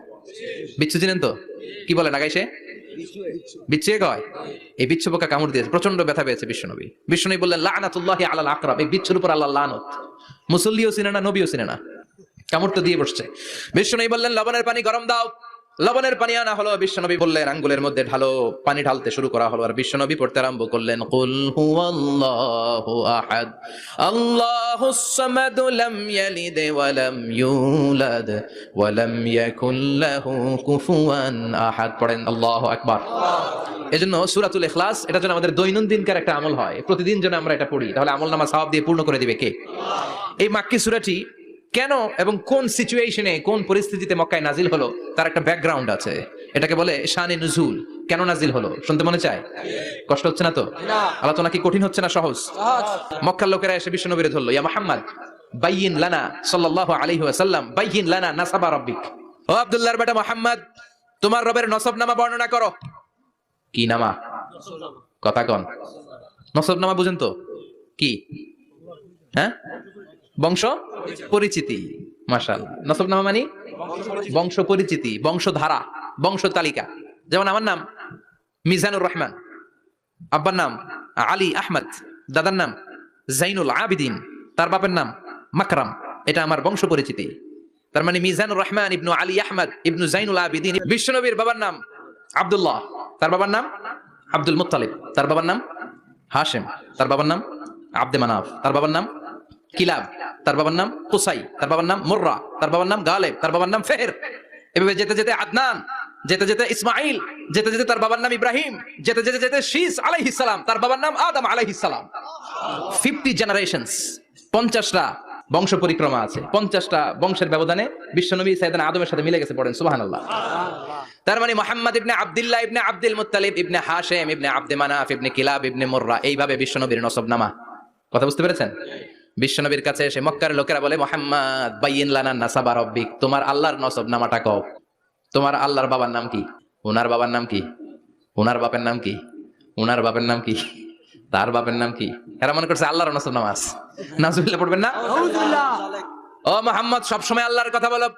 বিচ্ছু চিনেন তো? কি বলেন আগাইছে? বিচ্ছু কয় এই বিচ্ছু পোকা কামড় দিয়েছে, প্রচন্ড ব্যথা পেয়েছে বিশ্বনবী। বিশ্বনবী বললেন লানাতুল্লাহি আলাল আকরাব, এই বিচ্ছুর উপর আল্লাহর লানত। মুসল্লিও চিনে না, নবীও চিনে না, কামড় তো দিয়ে বসছে। বিশ্বনবী বললেন লবণের পানি গরম দাও, লবণের পানি আনা হলো। বিশ্বনবী বললেন আঙ্গুলের মধ্যে ঢালো, পানি ঢালতে শুরু করা হলো। আর বিশ্বনবী পড়তে আরম্ভ করলেন কুল হুয়াল্লাহু আহাদ আল্লাহুস সামাদ লাম ইয়ালিদ ওয়া লাম ইউলাদ ওয়া লাম ইয়াকুল লাহু কুফুয়ান আহাদ। পড়েন আল্লাহু আকবার। এজন্য সূরাতুল ইখলাস এটা যেন আমাদের দৈনন্দিনকার একটা আমল হয়, প্রতিদিন যেন আমরা এটা পড়ি, তাহলে আমলনামা সওয়াব দিয়ে পূর্ণ করে দিবে কে? এই মাক্কি সূরাটি কেন এবং কোন সিচুয়েশনে, কোন পরিস্থিতিতে মক্কায় নাজিল হলো তার একটা ব্যাকগ্রাউন্ড আছে। এটাকে বলে শানে নুজুল। কেন নাজিল হলো শুনতে মনে চায়? কষ্ট হচ্ছে না তো? আলোচনা কি কঠিন হচ্ছে না সহজ? মক্কার লোকেরা এসে বিশ্বনবীরে ধরলো, ইয়া মুহাম্মদ বাইয়িন লানা সাল্লাল্লাহু আলাইহি ওয়াসাল্লাম বাইয়িন লানা নাসাবা রাব্বিক। ও আব্দুল্লাহর বেটা মুহাম্মদ, তোমার রবের নসবনামা বর্ণনা করো। কি নামা? কথা কন। নসবনামা বুঝেন তো কি? হ্যাঁ, বংশ পরিচিতি। মাশাআল্লাহ, নসবনামা মানে বংশ পরিচিতি, বংশধারা, বংশ তালিকা। যেমন আমার নাম মিজানুর রহমান, আব্বার নাম আলী আহমদ, দাদার নাম জাইনুল আবিদিন, তার বাপের নাম মাকরাম। এটা আমার বংশ পরিচিতি। তার মানে মিজানুর রহমান ইবনু আলী আহমদ ইবনু জাইনুল আবিদিন। বিশ্বনবীর বাবার নাম আব্দুল্লাহ, তার বাবার নাম আব্দুল মুত্তালিব, তার বাবার নাম হাশেম, তার বাবার নাম আব্দে মানাফ, তার বাবার নাম কিলাব, তার বাবার নাম কুসাই, তার বাবার নাম মুররা, তার বাবার নাম গালেব, তার বাবার নাম ফেহের। এভাবে যেতে যেতে আদনান, যেতে যেতে ইসমাইল, যেতে যেতে তার বাবার নাম ইব্রাহিম, যেতে যেতে যেতে শীস আলাইহিস সালাম, তার বাবার নাম আদম আলাইহিস সালাম। 50 জেনারেশনস, 50টা বংশ পরিক্রমা আছে। 50টা বংশের ব্যবধানে বিশ্বনবী সাইয়েদনা আদমের সাথে মিলে গেছে। পড়েন সুবহানাল্লাহ। তার মানে মুহাম্মদ ইবনে আব্দুল্লাহ ইবনে আব্দুল মুত্তালিব ইবনে হাশেম ইবনে আব্দে মানাফ ইবনে কিলাব ইবনে মুররা, এইভাবে বিশ্বনবীর নসবনামা। কথা বুঝতে পেরেছেন? বিশ্বনবীর কাছে এসে মক্কার লোকেরা বলে, মুহাম্মদ বাইয়িন লানা নাসাবা রাব্বিক, তোমার আল্লাহর নসবনামাটা কও। তোমার আল্লাহর বাবার নাম কি? ওনার বাবার নাম কি? ওনার বাপের নাম কি? ওনার বাপের নাম কি? তার বাপের নাম কি? এরা মনে করছে আল্লাহর নসবনামা আছে। নাউজুবিল্লাহ পড়বেন না? ও মুহাম্মদ, সবসময় আল্লাহর কথা বলো,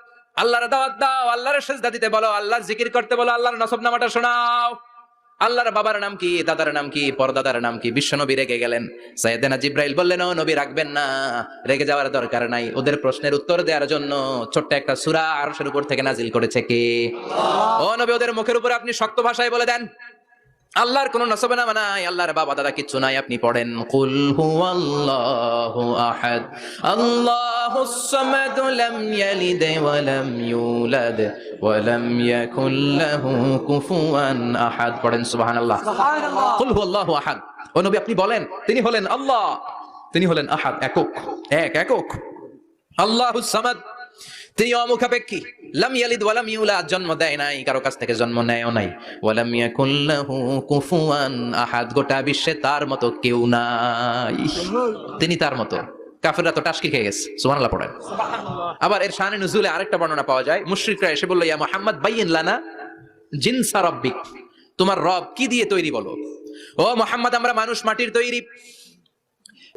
আল্লাহর দাওয়াত দাও, আল্লাহর সিজদা দিতে বলো, আল্লাহর জিকির করতে বলো, আল্লাহর নসবনামাটা শোনাও। আল্লাহর বাবার নাম কি? দাদার নাম কি? পরদাদার নাম কি? বিশ্বনবী রেগে গেলেন। সাইয়েদনা জিব্রাইল বললেন, ও নবী রাখবেন না, রেগে যাওয়ার দরকার নাই। ওদের প্রশ্নের উত্তর দেওয়ার জন্য ছোট্ট একটা সূরা আরশের উপর থেকে নাজিল করেছে কে? ও নবী, ওদের মুখের উপর আপনি শক্ত ভাষায় বলে দেন আল্লাহর কোনো নসবনামা নাই, আল্লাহর বাবা দাদা কিচ্ছু নাই। আপনি পড়েন কুল হুয়াল্লাহু আহাদ আল্লাহুস সামাদ লাম ইয়ালিদ ওয়া লাম ইউলাদ ওয়া লাম ইয়াকুল লাহু কুফুয়ান আহাদ। পড়েন সুবহানাল্লাহ। কুল হুয়াল্লাহু আহাদ। ও নবী আপনি বলেন তিনি হলেন আল্লাহ, তিনি হলেন আহাদ, একক, একক। আল্লাহুস সামাদ, তিনি অমুখাপেক্ষী। লাম ইয়ালিদ ওয়া লাম ইউলাদ, জন্ম দেয় নাই, কারো কাছ থেকে জন্ম নেয়ও নাই। ওয়া লাম ইয়াকুল লাহু কুফুয়ান আহাদ, গোটা বিশ্বে তার মতো কেউ নাই, তিনি তার মতো। কাফেররা তো টাসকি খেয়ে গেছে। সুবহানাল্লাহ পড়েন। আবার এর শানে নুজুলে আরেকটা বর্ণনা পাওয়া যায়। মুশরিকরা এসে বলল, ইয়া মুহাম্মদ বাইয়িন লানা জিনসা রাব্বিক, তোমার রব কি দিয়ে তৈরি বলো। ও মুহাম্মদ, আমরা মানুষ মাটির তৈরি,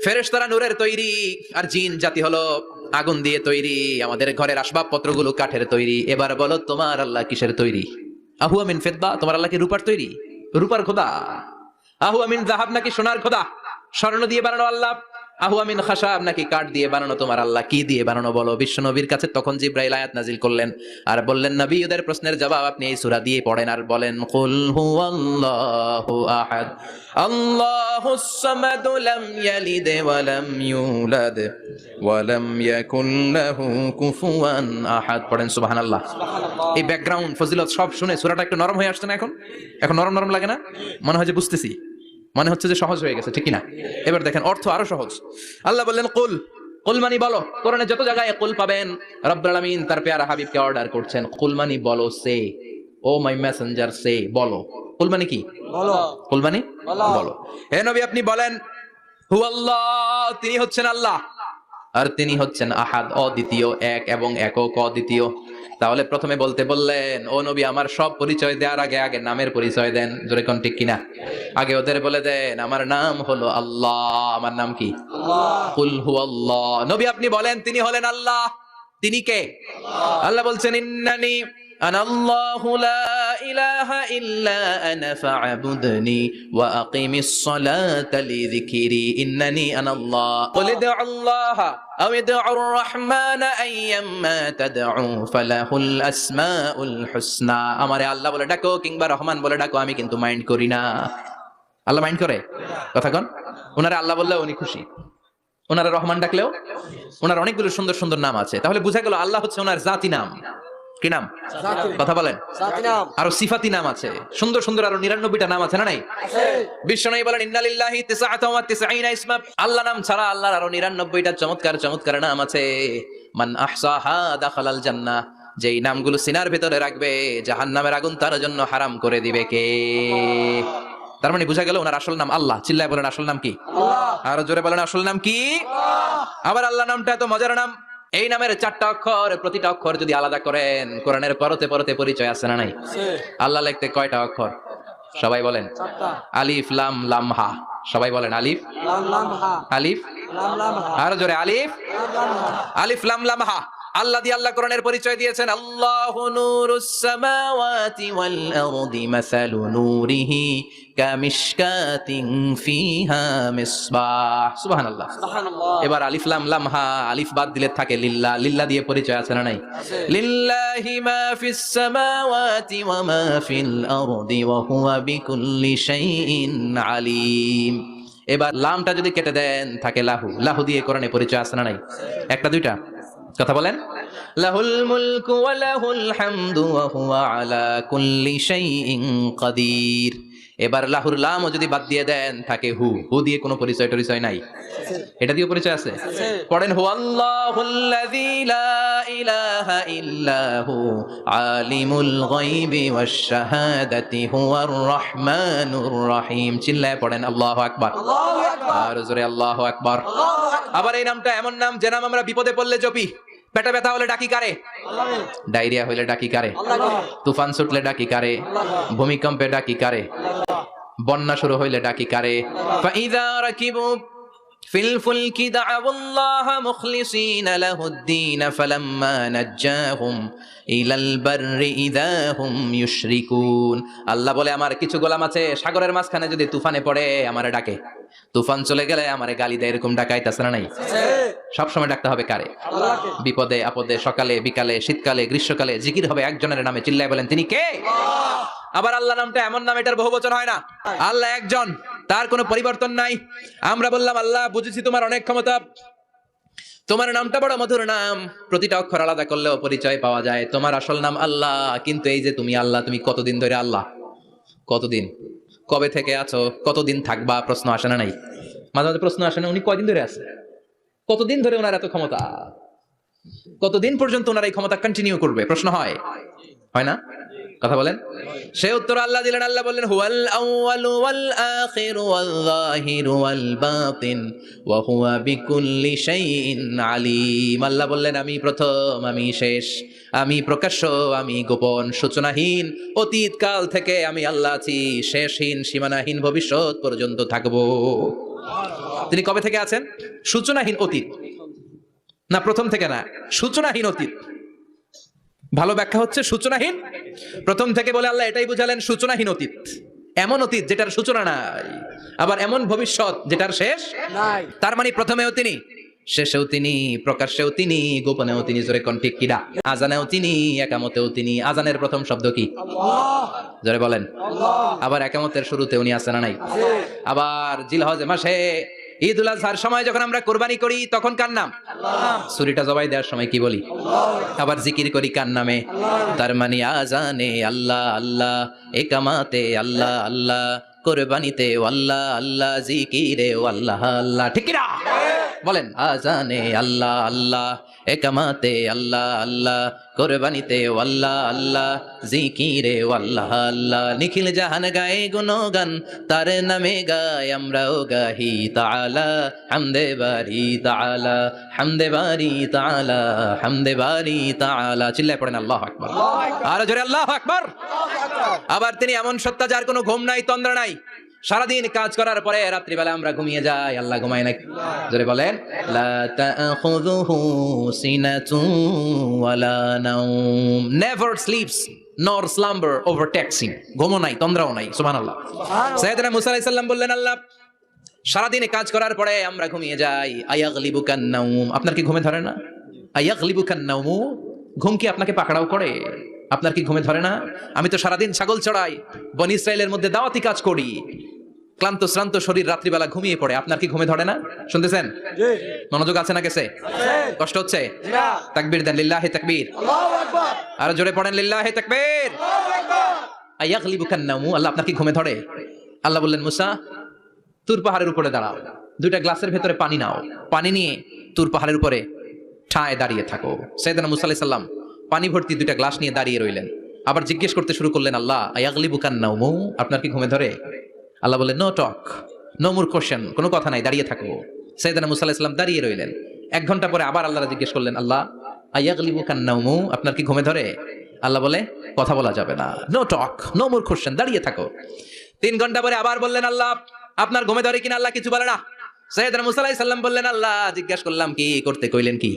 ফেরেশতারা নূরের তৈরি, আর জিন জাতি হলো আগুন দিয়ে তৈরি, আমাদের ঘরের আসবাবপত্রগুলো কাঠের তৈরি। এবার বলো তোমার আল্লাহ কিসের তৈরি? আহু আমিন ফিদ্দা, তোমার আল্লাহ কি রূপার তৈরি? রূপার খোদা। আহু আমিন যাহাব, নাকি সোনার খোদা, স্বর্ণ দিয়ে বানানো আল্লাহ। আহু আমিন খাশাব, নাকি কাঠ দিয়ে বানানো তোমার আল্লাহ? কি দিয়ে বানানো বলো? বিশ্বনবীর কাছে তখন জিবরাইল আয়াত নাজিল করলেন আর বললেন, নবী ওদের প্রশ্নের জবাব আপনি এই সূরা দিয়ে পড়েন আর বলেন কুল হুয়াল্লাহু আহাদ আল্লাহুস সামাদ লাম ইয়ালিদ ওয়া লাম ইউলাদ ওয়া লাম ইয়াকুল লাহু কুফুয়ান আহাদ। পড়েন সুবহানাল্লাহ। এই ব্যাকগ্রাউন্ড ফজিলত সব শুনে সূরাটা একটু নরম হয়ে আসছে না? এখন নরম নরম লাগে না? মনে হয় যে বুঝতেছি, মনে হচ্ছে যে সহজ হয়ে গেছে, ঠিক না? এবার দেখেন অর্থ আরো সহজ। আল্লাহ বললেন কুল, কুল মানি বলো। কোরআনে যত জায়গায় কুল পাবেন, রব্বুল আলামিন তার পেয়ারা হাবিবকে অর্ডার করছেন, কুল মানি বলো, সে ও মাই মেসেঞ্জার, সে বলো। কুল মানি কি? বলো। কুল মানি বলো। হে নবী আপনি বলেন হুয়াল্লাহ, তিনি হচ্ছেন আল্লাহ, আর তিনি হচ্ছেন আহাদ, অদ্বিতীয়, এক এবং একক, অদ্বিতীয়। তাহলে প্রথমে বলতে বললেন, ও নবী আমার সব পরিচয় দেওয়ার আগে আগে নামের পরিচয় দেন। জোরে কোন ঠিক কিনা? আগে ওদের বলে দেন আমার নাম হলো আল্লাহ। আমার নাম কি? আল্লাহ। কুল হুয়াল্লাহ। নবী আপনি বলেন তিনি হলেন আল্লাহ, তিনি কে? আল্লাহ বলছেন ইন্নানি আনাল্লাহু লা ইলাহা ইল্লা আনা ফা'বুদনি ওয়া আকিমিস সালাতা লিযিকরি ইন্নানি আনাল্লাহ কুল ইদউ আল্লাহ আও ইদউর রহমান আইয়াম্মা তাদউ ফালাহুল আসমাউল হুসনা। আমারে আল্লাহ বলে ডাকো কিংবা রহমান বলে ডাকো, আমি কিন্তু মাইন্ড করি না। আল্লাহ মাইন্ড করে? কথা কন। ওনারা আল্লাহ বললেও উনি খুশি, ওনারা রহমান ডাকলেও। ওনার অনেকগুলো সুন্দর সুন্দর নাম আছে, তাহলে বুঝা গেল আল্লাহ হচ্ছে ওনার জাতি নাম। কি নাম? কথা বলেন। আরো সিফাতি নাম আছে, সুন্দর সুন্দর আরো 99টা নাম আছে না নাই? বিশ্বনবী বলেন ইন্নালিল্লাহি 99 ইসমা। আল্লাহ নাম ছাড়া আল্লাহর আরো 99টা চমৎকার চমৎকার নাম আছে। মান আহসাহা দাখালাল জান্নাহ। যেই নামগুলো সিনার ভিতরে রাখবে জাহান্নামের আগুন তার জন্য হারাম করে দিবে কে? তার মানে বুঝা গেল ওনার আসল নাম আল্লাহ। চিল্লায় বলেন আসল নাম কি? আল্লাহ। আরো জোরে বলেন আসল নাম কি? আল্লাহ। আবার আল্লাহ নামটা এত মজার নাম, এই নামের 4টা অক্ষর, প্রতিটা অক্ষর যদি আলাদা করেন কোরআনের পরতে পরতে পরিচয় আছে না নাই? আল্লাহ লিখতে কয়টা অক্ষর? সবাই বলেন। 4টা। আলিফ লাম লাম হা। সবাই বলেন আলিফ লাম লাম হা। আলিফ লাম লাম হা। আরো জোরে আলিফ লাম লাম হা। আলিফ লাম লাম হা। আল্লাহ দিয়ে আল্লাহ কোরআনের পরিচয় দিয়েছেন। আল্লাহু নূরুস সামাওয়াতি ওয়াল আরদি মাসালু নূরিহি কামিশকাতিন ফিহা মিসবাহ। সুবহানাল্লাহ। সুবহানাল্লাহ। এবার আলিফ লাম লাম হা, আলিফ বাদ দিলে থাকে লিল্লাহ। লিল্লাহ দিয়ে পরিচয় আছে না নাই? লিল্লাহি মা ফিস সামাওয়াতি ওয়া মা ফিল আরদি ওয়া হুয়া বিকুল্লি শাইইন আলিম। এবার লামটা যদি কেটে দেন থাকে লাহু। লাহু দিয়ে কোরআনে পরিচয় আছে না নাই? একটা দুইটা? কথা বলেন। লাহুল মুলকু ওয়া লাহুল হামদু ওয়া হুয়া আলা কুল্লি শাইইন কাদির। এবার লাহুর লামও যদি বাদ দিয়ে দেন থাকে হু। হু দিয়ে কোনো পরিচয় টরিচয় নাই? এটা দিয়ে পরিচয় আছে? পড়েন হুয়াল্লাহুল্লাযী লা ইলাহা ইল্লা হু আলিমুল গায়বি ওয়াশ শাহাদাতি হুয়ার রহমানুর রহিম। চিল্লায় পড়েন আল্লাহু আকবার। আল্লাহু আকবার। আর জোরে আল্লাহু আকবার। আবার এই নামটা এমন নাম যে নাম আমরা বিপদে পড়লে জপি। পেটে ব্যথা হলে ডাকি কারে? আল্লাহকে। ডায়রিয়া হইলে ডাকি কারে? আল্লাহকে। তুফান ছুটলে ডাকি কারে? আল্লাহকে। ভূমিকম্পে ডাকি কারে? আল্লাহকে। বন্যা শুরু হইলে ডাকি কারে? ফাইযা রাকিবু ফিল ফুলকি দা'আউল্লাহ মুখলিসিনা লাহুদ-দীন ফালাম্মা নাজ্জাহুম ইলাল বাররি ইযা হুম ইউশরিকুন। আল্লাহ বলে আমার কিছু গোলাম আছে সাগরের মাঝখানে যদি তুফানে পড়ে আমারে ডাকে, তুফান চলে গেলে আমারে গালি দেয়। এরকম ডাকাইতাছে না নাই? সব সময় ডাকতে হবে কারে? আল্লাহকে। বিপদে আপদে, সকালে বিকালে, শীতকালে গ্রীষ্মকালে জিকির হবে একজনের নামে। চিল্লায় বলেন তিনি কে? আল্লাহ। আবার আল্লাহ নামটা এমন নাম এটার বহুবচন হয় না। আল্লাহ একজন, তার কোনো পরিবর্তন নাই। আমরা বললাম আল্লাহ বুঝেছি তোমার অনেক ক্ষমতা, তোমার নামটা বড় মধুর নাম, প্রতিটা অক্ষর আলাদা করলেও পরিচয় পাওয়া যায়। তোমার আসল নাম আল্লাহ, কিন্তু এই যে তুমি আল্লাহ, তুমি কতদিন ধরে আল্লাহ? কতদিন? কবে থেকে আছো? কতদিন থাকবা? প্রশ্ন আসে না নাই? মাঝে মাঝে প্রশ্ন আসে না উনি কয়দিন ধরে আছে? কতদিন ধরে ওনার এত ক্ষমতা? কতদিন পর্যন্ত ওনার এই ক্ষমতা কন্টিনিউ করবে? প্রশ্ন হয় না? কথা বলেন। সে উত্তর আল্লাহ দিলেন। আল্লাহ বললেন হুয়াল আউয়ালু ওয়াল আখিরু ওয়াল যাহিরু ওয়াল বাতিন ওয়া হুয়া বিকুল্লি শাইইন আলিম। আল্লাহ বললেন আমি প্রথম, আমি শেষ, আমি প্রকাশ্য, আমি গোপন, সূচনাহীন। অতীত কাল থেকে আমি আল্লাহ আছি, শেষহীন সীমানাহীন ভবিষ্যৎ পর্যন্ত থাকবো। তিনি কবে থেকে আছেন? সূচনাহীন অতীত না, প্রথম থেকে না, সূচনাহীন অতীত। ভালো ব্যাখ্যা হচ্ছে সূচনাহীন প্রথম থেকে বলে আল্লাহ এটাই বুঝালেন সূচনাহীন অতীত। এমন অতীত যেটার সূচনা নাই, আবার এমন ভবিষ্যৎ যেটার শেষ নাই। তার মানে প্রথমেও তিনি, শেষেও তিনি, প্রকাশ্যেও তিনি, গোপনেও তিনি। জোরে কোন ঠিক কিনা? আজানেও তিনি, একামতেও তিনি। আজানের প্রথম শব্দ কি? আল্লাহ। জোরে বলেন আল্লাহ। আবার একামতের শুরুতে উনি আছেন না নাই? আবার জিলহজ মাসে ঈদুল আজহার সময় যখন আমরা কোরবানি করি তখন কার নাম? আল্লাহ। ছুরিটা জবাই দেওয়ার সময় কি বলি? আল্লাহ। আবার জিকির করি কার নামে? আল্লাহ। তার মানে আজানে আল্লাহ আল্লাহ, একামাতে আল্লাহ আল্লাহ, কোরবানিতে আল্লাহ আল্লাহ, জিকিরে আল্লাহ আল্লাহ। ঠিক কিনা বলেন? আজানে আল্লাহ আল্লাহ, একামাতে আল্লাহ আল্লাহ, কোরবানিতে আল্লাহ আল্লাহ, জিকিরে আল্লাহ আল্লাহ। নিখিল জাহান গায়ে গুণগান, তার নামে গায় আমরাও গাহি তাআলা। হামদে বারি তাআলা, হামদে বারি তাআলা, হামদে বারি তাআলা। চিল্লায় পড়েন আল্লাহু আকবার। আর জোরে আল্লাহু আকবার। আবার তিনি এমন সত্তা যার কোনো ঘুম নাই, তন্দ্রা নাই, সারাদিন কাজ করার পরে রাত্রিবেলা আমরা ঘুমিয়ে যাই, আল্লাহ ঘুমায় না। জোরে বলেন, লা তাখুযুহু সিনাতুন ওয়ালা নাওম, নেভার স্লিপস নর স্লাম্বার ওভারটেকস হিম। ঘুমও নাই, তন্দ্রাও নাই। সুবহানাল্লাহ। সাইয়েদনা মুসা আলাইহিস সালাম বললেন, আল্লাহ সারাদিনে কাজ করার পরে আমরা ঘুমিয়ে যাই, আয়াগলিবুকান নাওম, আপনার কি ঘুমে ধরে না? আয়াগলিবুকান নাওম, ঘুম কি আপনাকে পাকড়াও করে? আপনার কি ঘুমে ধরে না? আমি তো সারাদিন ছাগল চড়াই, বনি ইসরাইলের মধ্যে দাওয়াতি কাজ করি, ক্লান্ত শ্রান্ত শরীর রাত্রিবেলা ঘুমিয়ে পড়ে, আপনার কি ঘুমে ধরে না? শুনতেছেন? মনোযোগ আছে না গেছে? কষ্ট হচ্ছে? তাকবীর দেন, লিল্লাহি তাকবীর, আল্লাহু আকবার। আর জোরে পড়েন, লিল্লাহি তাকবীর। আয়াগলিবুকান নাওম, আল্লাহ আপনার কি ঘুমে ধরে? আল্লাহ বললেন, মুসা তুর পাহাড়ের উপরে দাঁড়াও, দুইটা গ্লাসের ভেতরে পানি নাও, পানি নিয়ে তুর পাহাড়ের উপরে ঠায় দাঁড়িয়ে থাকো। সাইয়েদনা মুসা আলাইহিস সালাম পানি ভর্তি দুইটা গ্লাস নিয়ে দাঁড়িয়ে রইলেন। আবার জিজ্ঞেস করতে শুরু করলেন, আল্লাহ আয়াগলিবুকান নাওম, আপনার কি ঘুমে ধরে? আল্লাহ বললেন, no talk, no more question, কোনো কথা নাই, দাঁড়িয়ে থাকো। সাইয়েদনা মুসা আলাইহিস সালাম দাঁড়িয়ে রইলেন। 1 ঘন্টা পরে আবার আল্লাহ জিজ্ঞেস করলেন, আল্লাহ আয়াগলিবুকান নাওম, আপনার কি ঘুমে ধরে? আল্লাহ বলে, কথা বলা যাবে না, no talk, no more question, দাঁড়িয়ে থাকো। 3 ঘন্টা পরে আবার বললেন, আল্লাহ আপনার ঘুমে ধরে কিনা? আল্লাহ কিছু বলে না। সাইয়েদনা মুসা আলাইহিস সালাম বললেন, আল্লাহ জিজ্ঞেস করলাম কি করতে, কইলেন কি?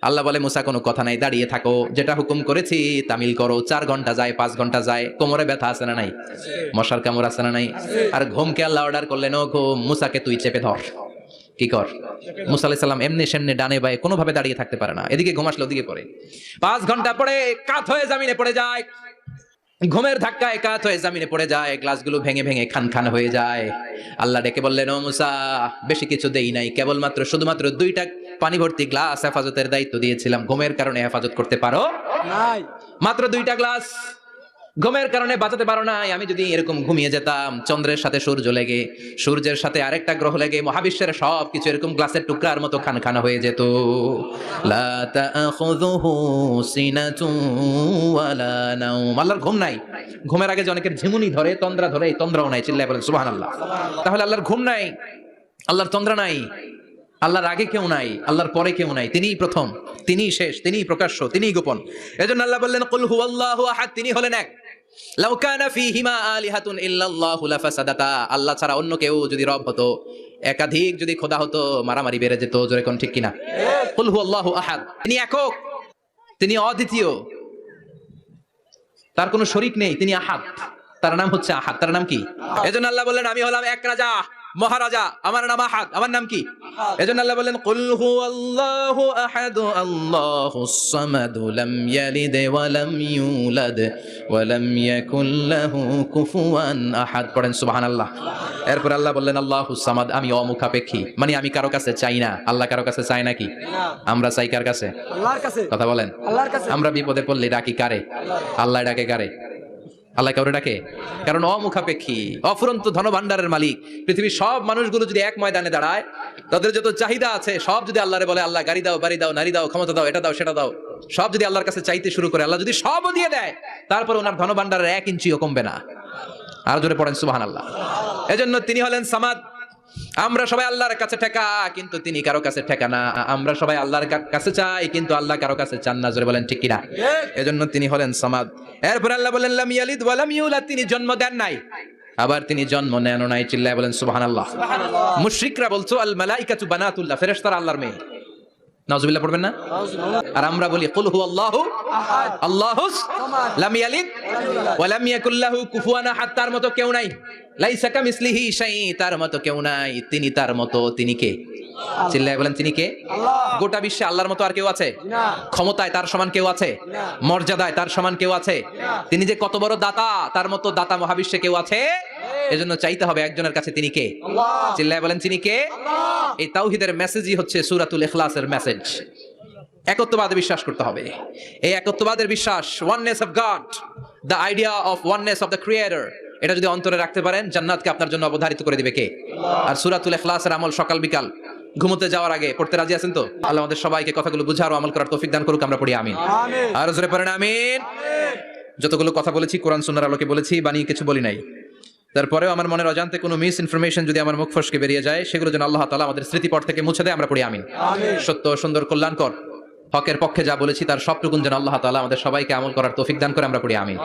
আল্লাহ বলে, মুসা কোনো কথা নাই, দাঁড়িয়ে থাকো, যেটা হুকুম করেছি তামিল করো। 4 ঘন্টা যায়, 5 ঘন্টা যায়, কোমরে ব্যথা আছে না নাই? মশার কামড় আছে না নাই? আর ঘুমকে আল্লাহ অর্ডার করলেন, ও ঘুম, মুসাকে তুই চেপে ধর, কি কর। মুসা আলাইহিস সালাম এমনি সেমনি ডানে বায়ে কোনোভাবে দাঁড়িয়ে থাকতে পারে না, এদিকে ঘুম আসলে ওদিকে পড়ে। 5 ঘন্টা পরে কাত হয়ে জমিনে পড়ে যায়, ঘুমের ধাক্কায় কাত হয়ে জমিনে পড়ে যায়, গ্লাসগুলো ভেঙে ভেঙে খান খান হয়ে যায়। আল্লাহ ডেকে বললেন, ও মুসা বেশি কিছু দেই নাই, কেবলমাত্র শুধুমাত্র 2টা পানি ভর্তি গ্লাস হেফাজতের দায়িত্ব দিয়েছিলাম, ঘুমের কারণে হেফাজত করতে পারো নাই, মাত্র 2টা গ্লাস, ঘুমের কারণে বাঁচাতে পারো নাই। আমি যদি এরকম ঘুমিয়ে যেতাম, চন্দ্রের সাথে সূর্য লেগে, সূর্যের সাথে আরেকটা গ্রহ লেগে, মহাবিশ্বের সব কিছু এরকম গ্লাসের টুকরার মতো খান খান হয়ে যেত। লা তাখুযুহু সিনাতুন ওয়ালা নাওম, আল্লাহর ঘুম নাই। ঘুমের আগে যে অনেকের ঝিমুনি ধরে, তন্দ্রা ধরে, এই তন্দ্রাও নাই। চিল্লায় বলেন সুবহানাল্লাহ। তাহলে আল্লাহর ঘুম নাই, আল্লাহর তন্দ্রা নাই, আল্লাহর আগে কেউ নাই, আল্লাহর পরে কেউ নাই, তিনিই প্রথম, তিনিই শেষ, তিনিই প্রকাশ্য, তিনিই গোপন। এজন্য আল্লাহ বললেন, কুল হুয়াল্লাহু আহাদ, তিনি হলেন এক। লাউ কানা ফীহিমা আলিহাতুন ইল্লাল্লাহু লাফাসাদাতা, আল্লাহ ছাড়া অন্য কেউ যদি রব হতো, একাধিক যদি খোদা হতো, মারামারি বেড়ে যেত। জোরে কোন ঠিক কিনা? কুল হুয়াল্লাহু আহাদ, তিনি একক, তিনি অদ্বিতীয়, তার কোনো শরীক নেই, তিনি আহাদ, তার নাম হচ্ছে আহাদ। তার নাম কি? এজন্য আল্লাহ বললেন, আমি হলাম এক রাজা, মহারাজা, আমার নাম আহাদ, আমার নাম কি? এজন্য আল্লাহ বললেন, কুল হুয়াল্লাহু আহাদ আল্লাহুস সামাদ লাম ইয়ালিদ ওয়া লাম ইউলাদ ওয়া লাম ইয়াকুল লাহু কুফুয়ান আহাদ। পড়েন সুবহানাল্লাহ। এরপর আল্লাহ বললেন, আল্লাহুস সামাদ, আমি অমুখাপেক্ষী, মানে আমি কারো কাছে চাই না। আল্লাহ কারো কাছে চায় নাকি? আমরা চাই কার কাছে? আল্লাহর কাছে। কথা বলেন, আল্লাহর কাছে। আমরা বিপদে পড়লে ডাকি কারে? আল্লাহ ডাকে কারে? আল্লাহ কাউরে ডাকে? কারণ অমুখাপেক্ষী, অফুরন্ত ধনভাণ্ডারের মালিক। পৃথিবীর সব মানুষগুলো যদি এক ময়দানে দাঁড়ায়, তাদের যত চাহিদা আছে সব যদি আল্লাহরে বলে, আল্লাহ গাড়ি দাও, বাড়ি দাও, নারী দাও, ক্ষমতা দাও, এটা দাও, সেটা দাও, সব যদি আল্লাহর কাছে চাইতে শুরু করে, আল্লাহ যদি সবও দিয়ে দেয়, তারপর ওনার ধনভাণ্ডারের 1 ইঞ্চিও কমবে না। আর জোরে পড়েন সুবহানাল্লাহ। এজন্য তিনি হলেন সামাদ। আমরা সবাই আল্লাহর কাছে ঠেকা, কিন্তু তিনি কারো কাছে ঠেকা না। আমরা সবাই আল্লাহর কাছে চাই, কিন্তু আল্লাহ কারো কাছে চান না। জোরে বলেন ঠিক কিনা? এজন্য তিনি হলেন সামাদ। এরপর আল্লাহ বলেন, লাম ইয়ালিদ ওয়া লাম ইউলাদ, তিনি জন্ম দেন নাই, আবার তিনি জন্ম নেন নাই। চিল্লায় বলেন সুবহানাল্লাহ। মুশরিকরা বলছো আল মালাইকাতু বানাতুল্লাহ, ফেরেশতারা আল্লাহর মেয়ে। নাউজুবিল্লাহ পড়বেন না? আর আমরা বলি কুল হুয়াল্লাহু আহাদ আল্লাহুস লাম ইয়ালিদ ওয়া লাম ইয়াকুল লাহু কুফুয়ান আহাদ, তার মতো কেউ নাই। লাইসা কামিসলিহি শাই, তার মতো কেউ নাই। তিনি তার মতো, তিনি কে? চিল্লায় বলেন তিনি কে? আল্লাহ। গোটা বিশ্বে আল্লাহর মতো আর কেউ আছে? না। ক্ষমতায় তার সমান কেউ আছে? না। মর্যাদায় তার সমান কেউ আছে? না। তিনি যে কত বড় দাতা, তার মতো দাতা মহাবিশ্বে কেউ আছে? এজন্য চাইতে হবে একজনের কাছে, তিনি কে? আল্লাহ। চিল্লায় বলেন তিনি কে? আল্লাহ। এই তাওহীদের মেসেজই হচ্ছে সূরাতুল ইখলাসের মেসেজ। একত্ববাদে বিশ্বাস করতে হবে। এই একত্ববাদের বিশ্বাস, oneness of god, the idea of oneness of the creator, এটা যদি অন্তরে রাখতে পারেন, জান্নাতকে আপনার জন্য অবধারিত করে দিবে কে? আর সূরাতুল ইখলাসের আমল সকাল বিকাল ঘুমোতে যাওয়ার আগে পড়তে রাজি আছেন তো? আল্লাহ আমাদের সবাইকে কথাগুলো বুঝার ও আমল করার তৌফিক দান করুক। আমরা পড়ি আমিন। আর জোরে পড়েন আমিন। যতগুলো কথা বলেছি কোরআন সুন্নাহর আলোকে বলেছি, বানিয়ে কিছু বলি নাই। তারপরেও আমার মনের অজান্তে কোনো মিস ইনফরমেশন যদি আমার মুখ ফসকে বেরিয়ে যায়, সেগুলো যেন আল্লাহ তাআলা আমাদের স্মৃতিপট থেকে মুছে দেয়। আমরা পড়ি আমিন। সত্য, সুন্দর, কল্যাণকর, হকের পক্ষে যা বলেছি তার সবটুকুন যেন আল্লাহ তাআলা আমাদের সবাইকে আমল করার তৌফিক দান করে। আমরা পড়ি আমিন।